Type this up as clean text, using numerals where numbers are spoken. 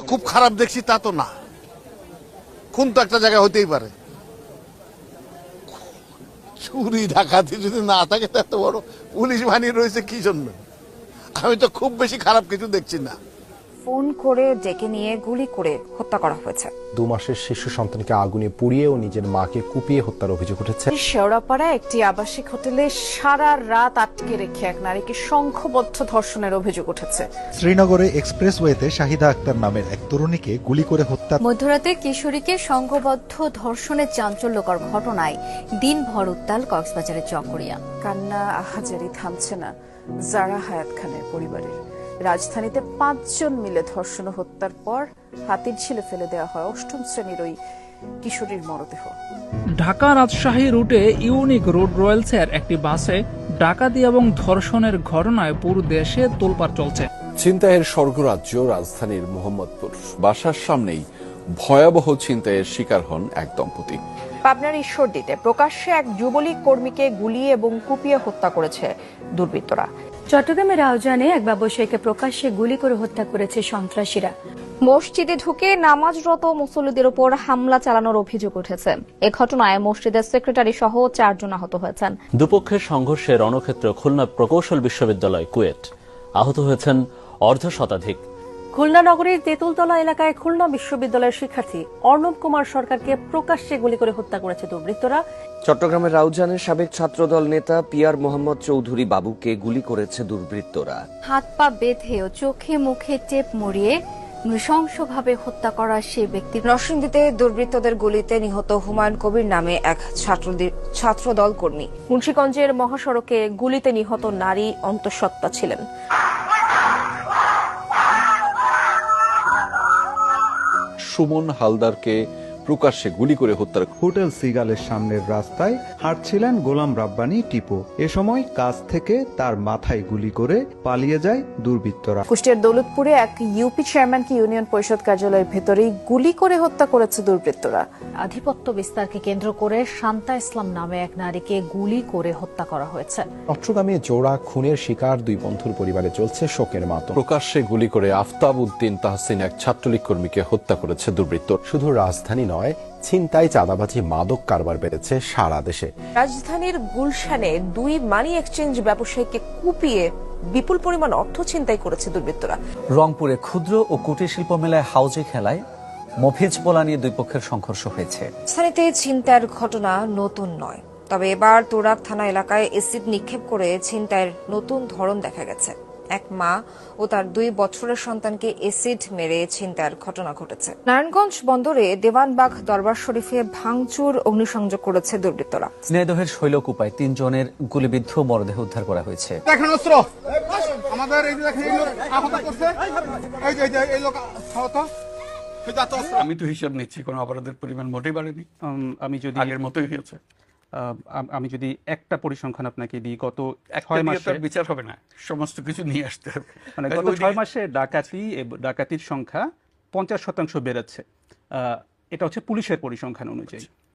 খুব খারাপ দেখছি তা তো না, খুন তো একটা জায়গায় হতেই পারে। চুরি ডাকাতি যদি না থাকে তা এত বড় পুলিশ বাহিনী রয়েছে কি জন্য? আমি তো খুব বেশি খারাপ কিছু দেখছি না। ফোন করে ডেকে নিয়ে গুলি করে হত্যা করা হয়েছে। 2 মাসের শিশু সন্তানকে আগুনে পুড়িয়ে ও নিজের মাকে কুপিয়ে হত্যার অভিযোগ উঠেছে। শেওড়াপাড়ায় একটি আবাসিক হোটেলে সারা রাত আটকে রেখে এক নারীকে সংঘবদ্ধ ধর্ষণের অভিযোগ উঠেছে। শ্রীনগরে এক্সপ্রেসওয়েতে শাহিদা আক্তার নামের এক তরুণীকে গুলি করে হত্যা। মধ্যরাতে কিশোরীকে সংঘবদ্ধ ধর্ষণের চাঞ্চল্যকর ঘটনায় দিনভর উত্তাল কক্সবাজারের চকরিয়া। কান্না আহাজারি থামছে না জারা হায়াত খানের পরিবারের। রাজধানীতে 5 জন মিলে ধর্ষণ ও হত্যার পর হাতির ঝিলে ফেলে দেওয়া হয় 8ম শ্রেণীর ওই কিশোরীর মরদেহ। ঢাকা রাজশাহী রুটে ইউনিক রোড রয়েলসের একটি বাসে ডাকাতি এবং ধর্ষণের ঘটনায় পুরো দেশে তোলপাড় চলছে। ছিনতাইয়ের স্বর্গরাজ্য রাজধানীর মোহাম্মদপুর। বাসার সামনেই ভয়াবহ ছিনতাইয়ের শিকার হন এক দম্পতি। পাবনার ঈশ্বরদীতে প্রকাশ্যে এক যুবলীগ কর্মীকে গুলি এবং কুপিয়ে হত্যা করেছে দুর্বৃত্তরা। চট্টগ্রামের রাউজানে এক ব্যবসায়ীকে প্রকাশ্যে গুলি করে হত্যা করেছে সন্ত্রাসীরা। মসজিদে ঢুকে নামাজরত মুসল্লিদের উপর হামলা চালানোর অভিযোগ উঠেছে। এ ঘটনায় মসজিদের সেক্রেটারি সহ 4 জন আহত হয়েছেন। দুপক্ষের সংঘর্ষে রণক্ষেত্র খুলনা প্রকৌশল বিশ্ববিদ্যালয় কুয়েট। আহত হয়েছেন অর্ধশতাধিক। খুলনা নগরীর তেঁতুলতলা এলাকায় খুলনা বিশ্ববিদ্যালয়ের শিক্ষার্থী অর্ণব কুমার সরকারকে প্রকাশ্যে গুলি করে হত্যা করেছে দুর্বৃত্তরা। চট্টগ্রামের রাউজানের সাবেক ছাত্রদল নেতা পিয়ার মোহাম্মদ চৌধুরী বাবুকে গুলি করেছে দুর্বৃত্তরা। হাত পা বেঁধে ও চোখে মুখে টেপ মরিয়ে নৃশংসভাবে হত্যা করা সেই ব্যক্তি। নরসিংদীতে দুর্বৃত্তদের গুলিতে নিহত হুমায়ুন কবির নামে এক ছাত্রদল কর্মী। মুন্সিগঞ্জের মহাসড়কে গুলিতে নিহত নারী অন্তঃসত্ত্বা ছিলেন। সুমন হালদারকে প্রকাশ্যে গুলি করে হত্যার। হোটেল সিগালের সামনের রাস্তায় হাঁটছিলেন গোলাম রাব্বানী টিপু। এ সময় কাছ থেকে তার মাথায় গুলি করে পালিয়ে যায় দুর্বৃত্তরা। কুষ্টিয়ার দৌলতপুরে এক ইউপি চেয়ারম্যানকে ইউনিয়ন পরিষদ কার্যালয়ের ভেতরেই গুলি করে হত্যা করেছে দুর্বৃত্তরা। আধিপত্য বিস্তারকে কেন্দ্র করে শান্তা ইসলাম নামে এক নারীকে গুলি করে হত্যা করা হয়েছে। চট্টগ্রামে জোড়া খুনের শিকার 2 বন্ধুর পরিবারে চলছে শোকের মাতম। প্রকাশ্যে গুলি করে আফতাব উদ্দিন তাহসিন এক ছাত্রলীগ কর্মীকে হত্যা করেছে দুর্বৃত্ত। শুধু রাজধানী নয়, ছিনতাই, চাঁদাবাজি, মাদক কারবার বেড়েছে সারা দেশে। রাজধানীর গুলশানে 2 মানি এক্সচেঞ্জ ব্যবসায়ীকে কুপিয়ে বিপুল পরিমাণ অর্থ ছিনতাই করেছে দুর্বৃত্তরা। রংপুরে ক্ষুদ্র ও কুটির শিল্প মেলায় হাউজে খেলায় মফিজ পোলা নিয়ে 2 পক্ষের সংঘর্ষ হয়েছে। স্থানীয়তে ছিনতাইয়ের ঘটনা নতুন নয়, তবে এবার তোরাক থানা এলাকায় এসিড নিক্ষেপ করে ছিনতাইয়ের নতুন ধরন দেখা গেছে। এক মা ও তার 2 বছরের সন্তানকে এসিড মেরে ছিনতাইয়ের ঘটনা ঘটেছে। নারায়ণগঞ্জ বন্দরে দেওয়ানবাগ দরবার শরীফে ভাঙচুর অগ্নিসংযোগ করেছে দুর্বৃত্তরা। স্নেহদহের শৈলকুপায় 3 জনের গুলিবিদ্ধ মরদেহ উদ্ধার করা হয়েছে। আমি তো হিসাব নিচ্ছি, কোনো অপরাধের পরিমাণ মোটেই বাড়েনি। আমি যদি আগের মতোই হয়েছে। আমি যদি একটা পরিসংখ্যান আপনাকে দিই, গত 6 মাসে বিচার হবে না, সমস্ত কিছু নিয়ে আসতে হবে। মানে গত 6 মাসে ডাকাতির সংখ্যা 50% বেড়েছে। এটা হচ্ছে পুলিশের পরিসংখ্যান অনুযায়ী।